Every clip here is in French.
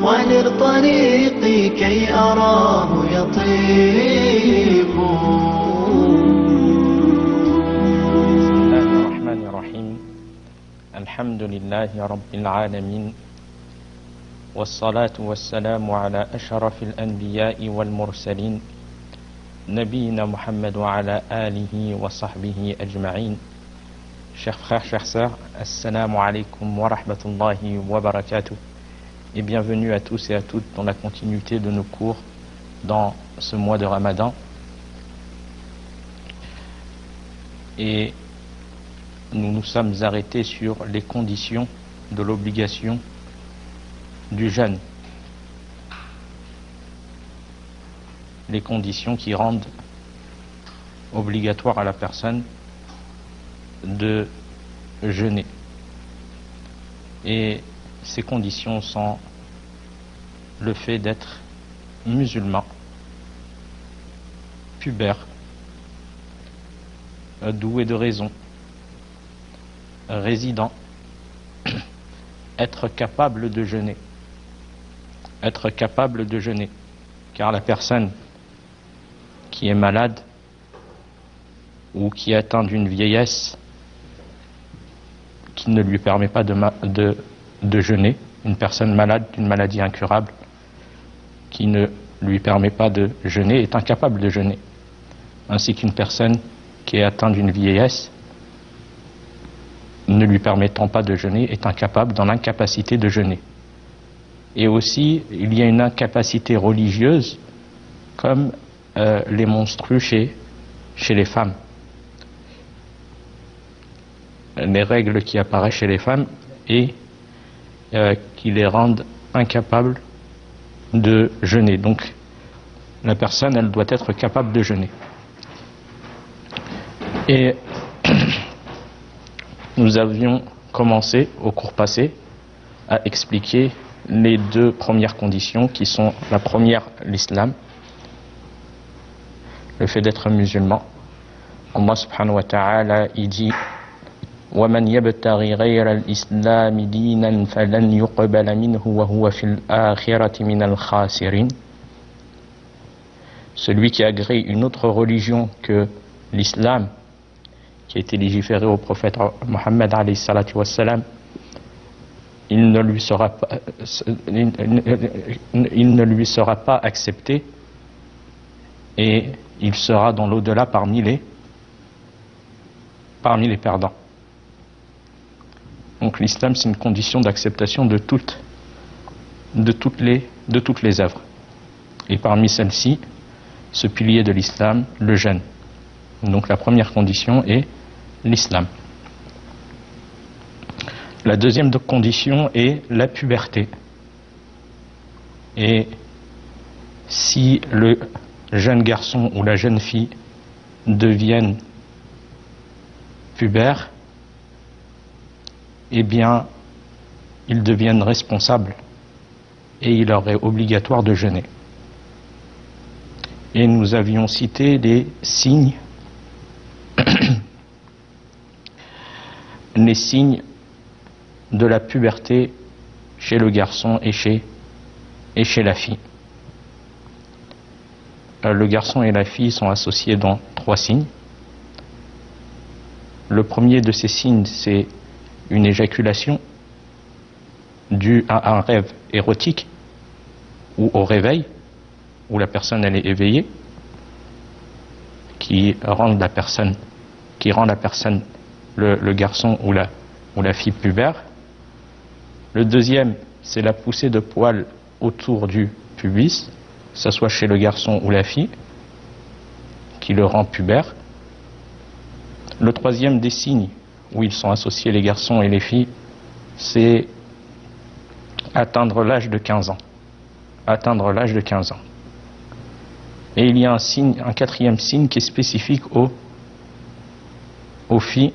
ولر طريقي كي أراه يطيب. بسم الله الرحمن الرحيم. الحمد لله رب العالمين، والصلاة والسلام على أشرف الأنبياء والمرسلين نبينا Muhammad wa ala alihi wa sahbihi ajma'in. Chers frères, chères sœurs, assalamu alaikum wa rahmatullahi wa barakatuh, et bienvenue à tous et à toutes dans la continuité de nos cours dans ce mois de Ramadan. Et nous nous sommes arrêtés sur les conditions de l'obligation du jeûne, les conditions qui rendent obligatoire à la personne de jeûner. Et ces conditions sont le fait d'être musulman, pubère, doué de raison, résident, être capable de jeûner. Être capable de jeûner, car la personne qui est malade ou qui est atteinte d'une vieillesse qui ne lui permet pas de jeûner, une personne malade d'une maladie incurable qui ne lui permet pas de jeûner est incapable de jeûner, ainsi qu'une personne qui est atteinte d'une vieillesse ne lui permettant pas de jeûner est incapable, dans l'incapacité de jeûner. Et aussi, il y a une incapacité religieuse, comme les menstrues chez les femmes. Les règles qui apparaissent chez les femmes et qui les rendent incapables de jeûner. Donc, la personne, elle doit être capable de jeûner. Et nous avions commencé au cours passé à expliquer les deux premières conditions qui sont la première, l'islam, le fait d'être musulman. Allah subhanahu wa ta'ala il dit وَمَنْ يَبْتَغِي غَيْرَ الْإِسْلَامِ دِينًا فَلَنْ يُقْبَلَ مِنْهُ وَهُوَ فِي الْآخِرَةِ مِنَ الْخَاسِرِينَ. Celui qui agrée une autre religion que l'islam, qui a été légiféré au prophète Mohammed alayhi salatu wassalam, il ne lui sera pas accepté et il sera dans l'au-delà parmi les perdants. Donc l'islam, c'est une condition d'acceptation de toutes les œuvres. Et parmi celles-ci, ce pilier de l'islam, le jeûne. Donc la première condition est l'islam. La deuxième condition est la puberté. Et si le jeune garçon ou la jeune fille deviennent pubères, eh bien, ils deviennent responsables et il leur est obligatoire de jeûner. Et nous avions cité les signes, les signes de la puberté chez le garçon et chez la fille. Le garçon et la fille sont associés dans 3 signes. Le premier de ces signes, c'est une éjaculation due à un rêve érotique ou au réveil, où la personne elle est éveillée, qui rend la personne, le garçon ou la fille pubère. Le deuxième, c'est la poussée de poils autour du pubis, que ce soit chez le garçon ou la fille, qui le rend pubère. Le troisième des signes où ils sont associés les garçons et les filles, c'est atteindre l'âge de 15 ans. Atteindre l'âge de 15 ans. Et il y a un quatrième signe qui est spécifique aux filles,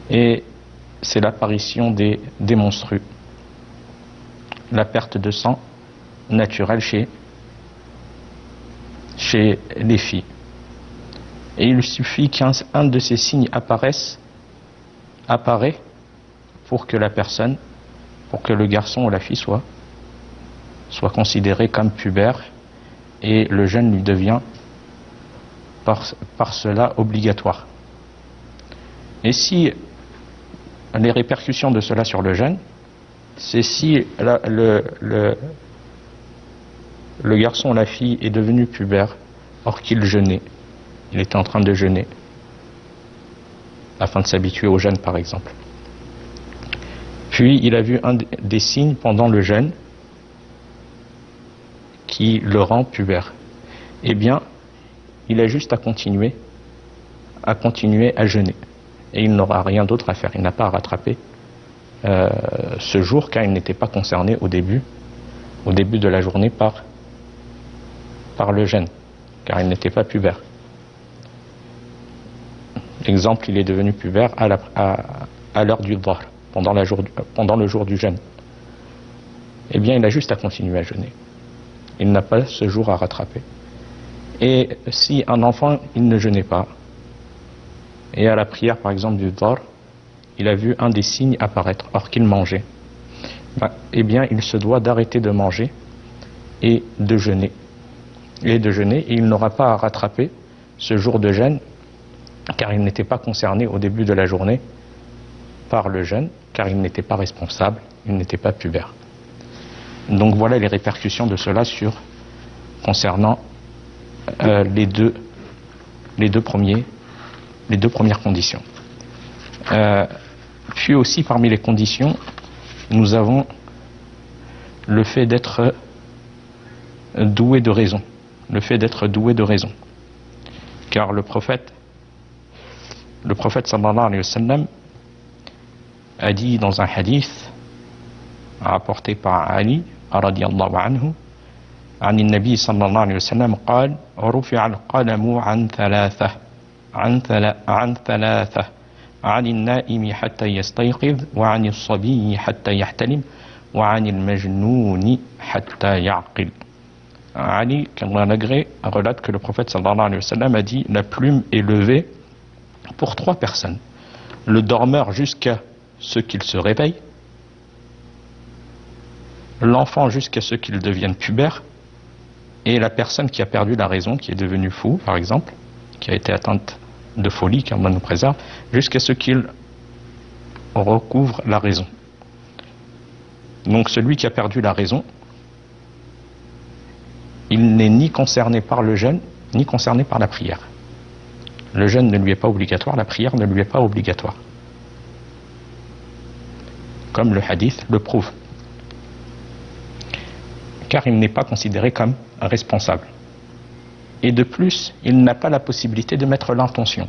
et c'est l'apparition des menstrues, la perte de sang naturelle chez les filles. Et il suffit qu'un de ces signes apparaît pour que la personne, pour que le garçon ou la fille soit soit considéré comme pubère et le jeûne lui devient par cela obligatoire. Et si les répercussions de cela sur le jeûne, c'est si le garçon ou la fille est devenu pubère or qu'il jeûnait, il était en train de jeûner afin de s'habituer au jeûne par exemple. Puis il a vu un des signes pendant le jeûne qui le rend pubère. Eh bien, il a juste à continuer à jeûner. Et il n'aura rien d'autre à faire. Il n'a pas à rattraper ce jour car il n'était pas concerné au début de la journée par le jeûne, car il n'était pas pubère. Exemple, il est devenu pubère à l'heure du dhahr, pendant le jour du jeûne. Eh bien, il a juste à continuer à jeûner. Il n'a pas ce jour à rattraper. Et si un enfant, il ne jeûnait pas, et à la prière, par exemple, du dhahr, il a vu un des signes apparaître, or qu'il mangeait, eh bien, il se doit d'arrêter de manger et de jeûner. Et il n'aura pas à rattraper ce jour de jeûne, car il n'était pas concerné au début de la journée par le jeûne, car il n'était pas responsable, il n'était pas pubère. Donc voilà les répercussions de cela concernant les deux premières conditions. Puis aussi parmi les conditions, nous avons le fait d'être doué de raison. Car le prophète sallallahu alayhi wa sallam a dit dans un hadith rapporté par Ali radiyallahu anhu عن النبي صلى الله عليه وسلم قال رفع القلم عن ثلاثة عن النائم حتى يستيقظ وعن الصبي حتى يحتلم وعن المجنون حتى يعقل. Ali, qu'Allah l'agrée, relate que le prophète sallallahu alayhi wa sallam a dit: la plume est levée pour 3 personnes. Le dormeur jusqu'à ce qu'il se réveille, l'enfant jusqu'à ce qu'il devienne pubère, et la personne qui a perdu la raison, qui est devenue fou, par exemple, qui a été atteinte de folie, qu'Allah nous préserve, jusqu'à ce qu'il recouvre la raison. Donc celui qui a perdu la raison, il n'est ni concerné par le jeûne, ni concerné par la prière. Le jeûne ne lui est pas obligatoire, la prière ne lui est pas obligatoire. Comme le hadith le prouve. Car il n'est pas considéré comme responsable. Et de plus, il n'a pas la possibilité de mettre l'intention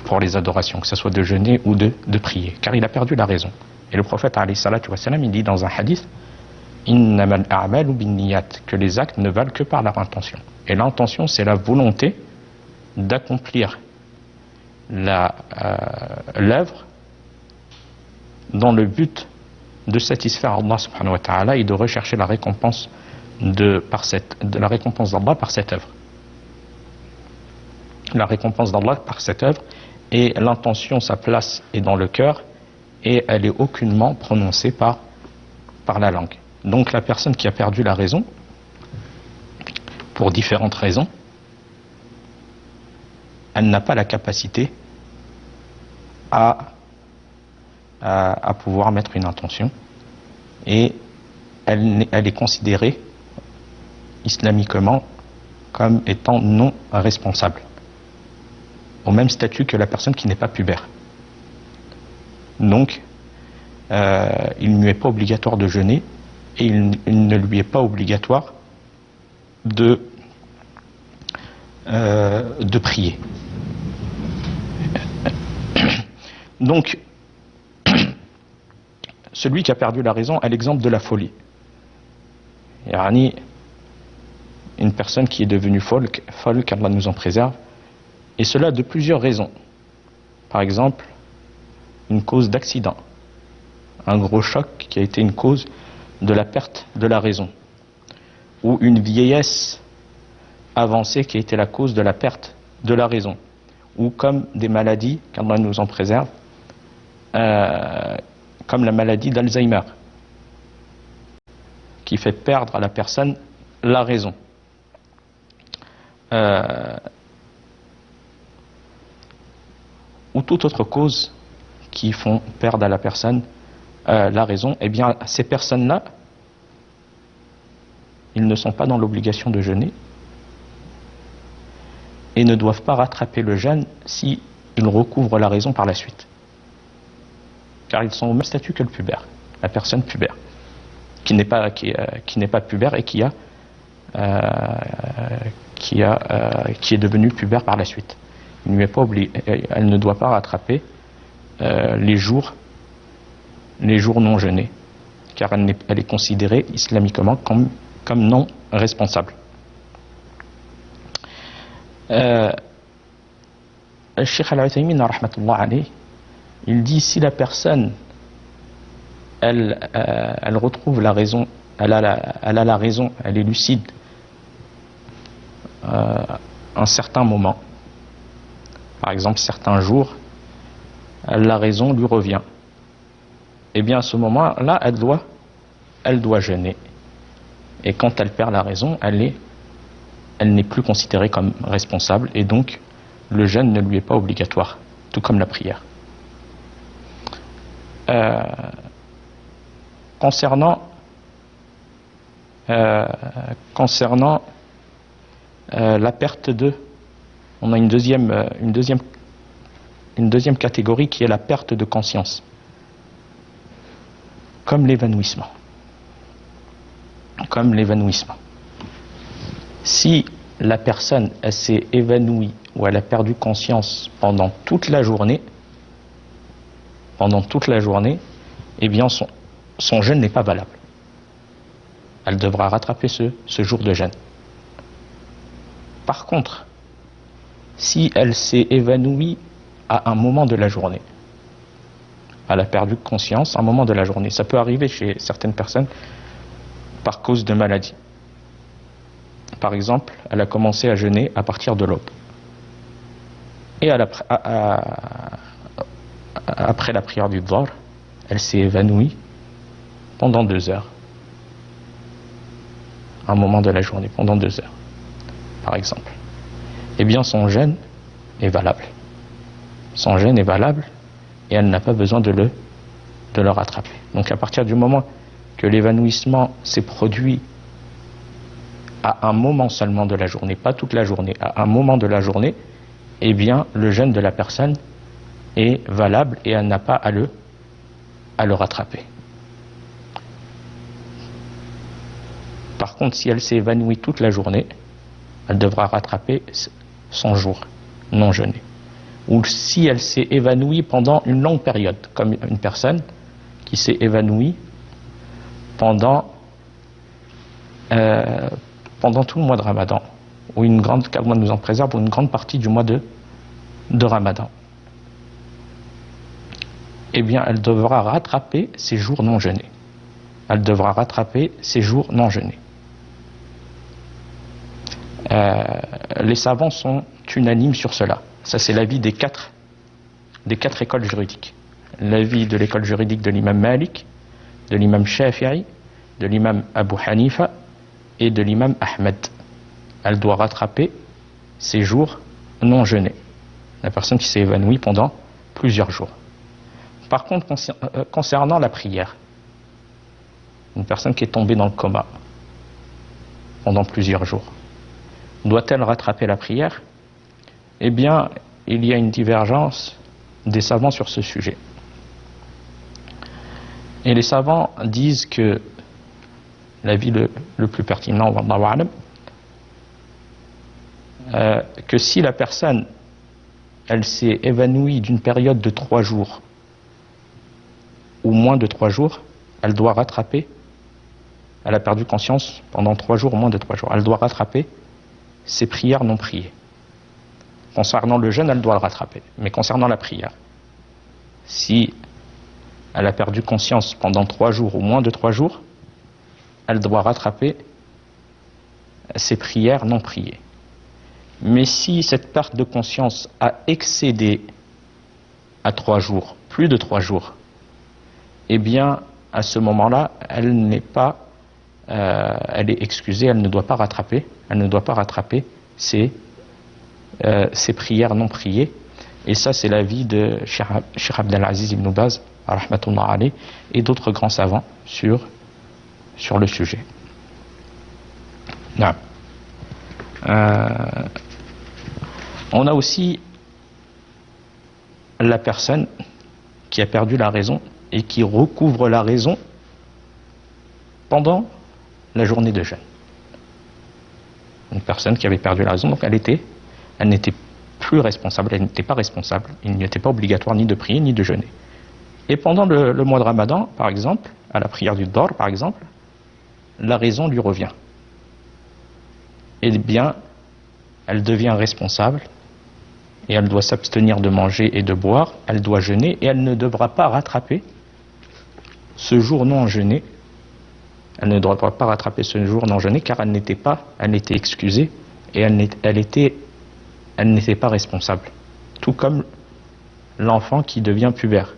pour les adorations, que ce soit de jeûner ou de prier, car il a perdu la raison. Et le prophète alayhi salatu wa salam, il dit dans un hadith: innamal a'malu binniyat, que les actes ne valent que par leur intention. Et l'intention, c'est la volonté d'accomplir l'œuvre dans le but de satisfaire Allah subhanahu wa ta'ala et de rechercher la récompense la récompense d'Allah par cette œuvre. La récompense d'Allah par cette œuvre, et l'intention, sa place est dans le cœur et elle est aucunement prononcée par la langue. Donc la personne qui a perdu la raison, pour différentes raisons, elle n'a pas la capacité à pouvoir mettre une intention, et elle est considérée islamiquement comme étant non responsable, au même statut que la personne qui n'est pas pubère. Donc il ne lui est pas obligatoire de jeûner, et il ne lui est pas obligatoire de prier. Donc celui qui a perdu la raison, à l'exemple de la folie, yani une personne qui est devenue folle, qu'Allah nous en préserve, et cela de plusieurs raisons. Par exemple, une cause d'accident, un gros choc qui a été une cause de la perte de la raison, ou une vieillesse avancée qui a été la cause de la perte de la raison, ou comme des maladies, qu'Allah nous en préserve, comme la maladie d'Alzheimer, qui fait perdre à la personne la raison. Ou toute autre cause qui font perdre à la personne la raison, eh bien ces personnes-là, ils ne sont pas dans l'obligation de jeûner et ne doivent pas rattraper le jeûne si ils recouvrent la raison par la suite. Car ils sont au même statut que le pubère, la personne pubère, qui n'est pas pubère et qui est devenue pubère par la suite. Elle ne doit pas rattraper les jours non jeûnés, car elle est considérée islamiquement comme non responsable. Le Cheikh Al-Uthaymin, rahmatullah alayh, il dit si la personne elle retrouve la raison, elle a la raison, elle est lucide un certain moment, par exemple certains jours, la raison lui revient, et bien à ce moment-là elle doit jeûner, et quand elle perd la raison, elle n'est plus considérée comme responsable, et donc le jeûne ne lui est pas obligatoire, tout comme la prière. Concernant la perte de, on a une deuxième catégorie qui est la perte de conscience, comme l'évanouissement. Si la personne elle s'est évanouie ou elle a perdu conscience pendant toute la journée, eh bien son jeûne n'est pas valable. Elle devra rattraper ce jour de jeûne. Par contre, si elle s'est évanouie à un moment de la journée, elle a perdu conscience à un moment de la journée, ça peut arriver chez certaines personnes par cause de maladie. Par exemple, elle a commencé à jeûner à partir de l'aube. Et après la prière du Dhuhr, elle s'est évanouie pendant 2 heures. À un moment de la journée, pendant 2 heures, par exemple. Eh bien, son jeûne est valable. Son jeûne est valable et elle n'a pas besoin de le rattraper. Donc, à partir du moment que l'évanouissement s'est produit à un moment seulement de la journée, pas toute la journée, à un moment de la journée, eh bien, le jeûne de la personne est valable et elle n'a pas à le rattraper. Par contre, si elle s'est évanouie toute la journée, elle devra rattraper son jour non jeûné. Ou si elle s'est évanouie pendant une longue période, comme une personne qui s'est évanouie pendant tout le mois de Ramadan, ou qu'Allah nous en préserve, ou une grande partie du mois de Ramadan, eh bien elle devra rattraper ses jours non jeûnés. Les savants sont unanimes sur cela. Ça, c'est l'avis des quatre écoles juridiques. L'avis de l'école juridique de l'imam Malik, de l'imam Shafi'i, de l'imam Abu Hanifa et de l'imam Ahmed. Elle doit rattraper ses jours non jeûnés. La personne qui s'est évanouie pendant plusieurs jours. Par contre, concernant la prière, une personne qui est tombée dans le coma pendant plusieurs jours, doit-elle rattraper la prière? Eh bien, il y a une divergence des savants sur ce sujet. Et les savants disent que l'avis le plus pertinent, wallahu a'lam, que si la personne elle s'est évanouie d'une période de 3 jours ou moins de 3 jours, elle doit rattraper, elle a perdu conscience pendant 3 jours ou moins de 3 jours, elle doit rattraper ses prières non priées. Concernant le jeûne, elle doit le rattraper. Mais concernant la prière, si elle a perdu conscience pendant 3 jours ou moins de 3 jours, elle doit rattraper ses prières non priées. Mais si cette perte de conscience a excédé à 3 jours, plus de 3 jours, eh bien, à ce moment-là, elle n'est pas elle est excusée, elle ne doit pas rattraper ses prières non priées. Et ça, c'est l'avis de Cheikh Abdelaziz ibn Baz, rahmatullah alayh, et d'autres grands savants sur le sujet. Non. On a aussi la personne qui a perdu la raison et qui recouvre la raison pendant la journée de jeûne. Une personne qui avait perdu la raison, donc elle n'était plus responsable, elle n'était pas responsable, il n'était pas obligatoire ni de prier ni de jeûner. Et pendant le mois de Ramadan, par exemple, à la prière du Dor, par exemple, la raison lui revient. Eh bien, elle devient responsable et elle doit s'abstenir de manger et de boire, elle doit jeûner et elle ne devra pas rattraper ce jour non jeûné. Elle ne devra pas rattraper ce jour non jeûné car elle était excusée et elle n'était pas responsable. Tout comme l'enfant qui devient pubère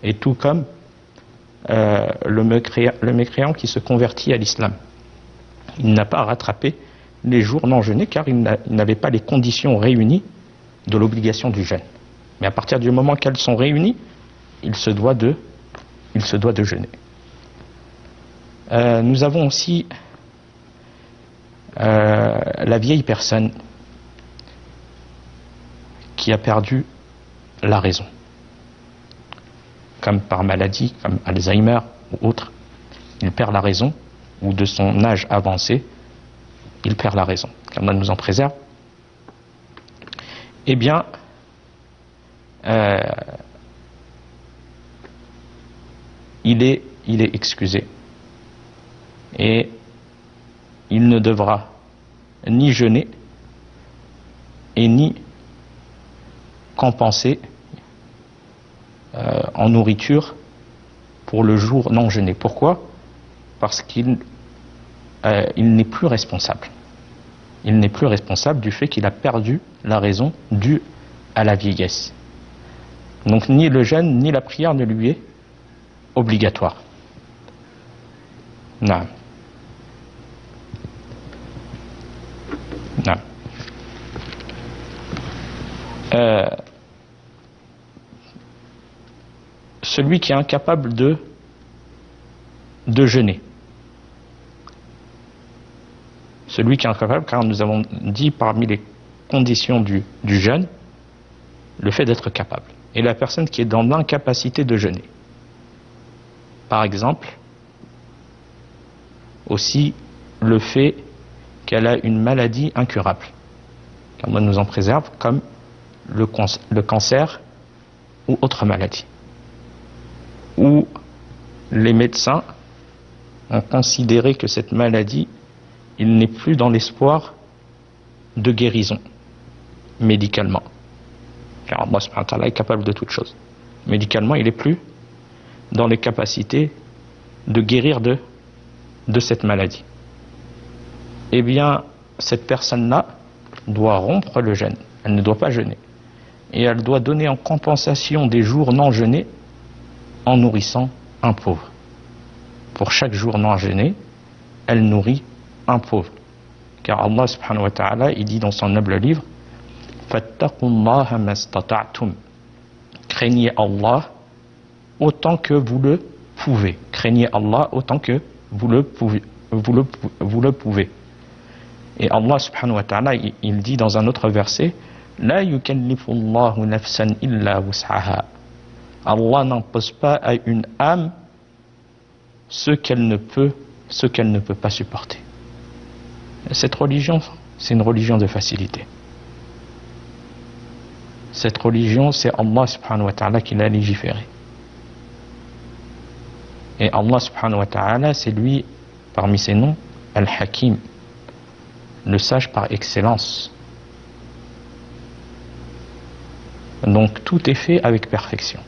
et tout comme le mécréant qui se convertit à l'islam. Il n'a pas rattrapé les jours non jeûnés car il n'avait pas les conditions réunies de l'obligation du jeûne. Mais à partir du moment qu'elles sont réunies, il se doit de jeûner. Nous avons aussi la vieille personne qui a perdu la raison, comme par maladie, comme Alzheimer ou autre. Il perd la raison, ou de son âge avancé, il perd la raison. Qu'Allah nous en préserve. Eh bien, il est excusé. Et il ne devra ni jeûner et ni compenser en nourriture pour le jour non jeûné. Pourquoi? Parce qu'il n'est plus responsable. Il n'est plus responsable du fait qu'il a perdu la raison due à la vieillesse. Donc ni le jeûne ni la prière ne lui est obligatoire. Non. Non. Celui qui est incapable de jeûner. Celui qui est incapable, car nous avons dit parmi les conditions du jeûne, le fait d'être capable. Et la personne qui est dans l'incapacité de jeûner. Par exemple, aussi le fait qu'elle a une maladie incurable. qu'Allah nous en préserve, comme le cancer ou autre maladie, où les médecins ont considéré que cette maladie, il n'est plus dans l'espoir de guérison médicalement, car Allah subhanahu wa ta'ala est capable de toutes choses. Médicalement, il n'est plus dans les capacités de guérir de cette maladie. Eh bien, cette personne-là doit rompre le jeûne, elle ne doit pas jeûner, et elle doit donner en compensation des jours non jeûnés en nourrissant un pauvre. Pour chaque jour non jeûné, elle nourrit un pauvre, car Allah subhanahu wa ta'ala, il dit dans son noble livre: Fattaqullaha mastata'tum, craignez Allah autant que vous le pouvez. Craignez Allah autant que vous le pouvez. Et Allah subhanahu wa ta'ala, il dit dans un autre verset: La yukallifullahu nafsan illa wus'aha. Allah n'impose pas à une âme ce qu'elle ne peut pas supporter. Cette religion, c'est une religion de facilité. Cette religion, c'est Allah subhanahu wa ta'ala qui l'a légiférée. Et Allah subhanahu wa ta'ala, c'est lui, parmi ses noms, Al-Hakim, le sage par excellence. Donc tout est fait avec perfection.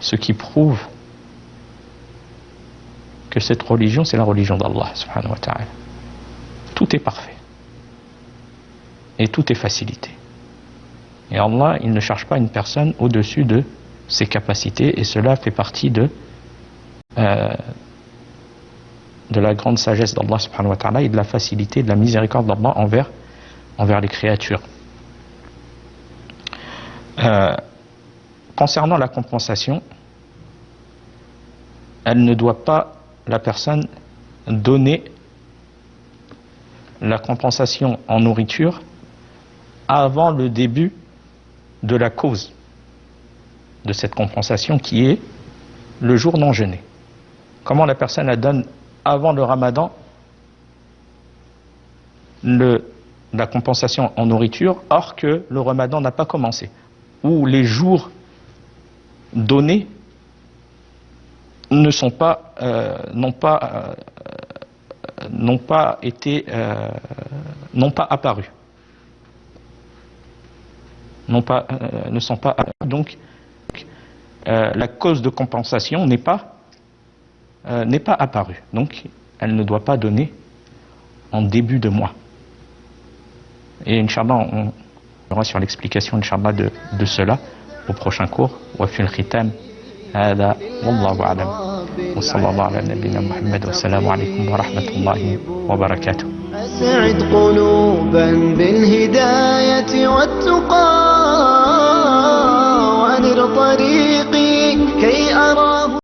Ce qui prouve que cette religion, c'est la religion d'Allah subhanahu wa ta'ala. Tout est parfait. Et tout est facilité. Et Allah, il ne cherche pas une personne au-dessus de ses capacités, et cela fait partie de la grande sagesse d'Allah subhanahu wa ta'ala et de la facilité, de la miséricorde d'Allah envers les créatures. Concernant la compensation, elle ne doit pas, la personne, donner la compensation en nourriture avant le début de la cause de cette compensation qui est le jour non jeûné. Comment la personne la donne avant le ramadan la compensation en nourriture, or que le ramadan n'a pas commencé, ou les jours donnés n'ont pas apparu. Ne sont pas apparus. Donc la cause de compensation n'est pas apparue. Donc elle ne doit pas donner en début de mois. Et Inch'Allah, on verra sur l'explication Inch'Allah de cela au prochain cours. Wa fil khitam hada wallahu a'lam. Wa sallallahu ala nabiyyina Muhammad wa salamu alaykum wa rahmatullahi wa barakatuh. أسعد قلوبا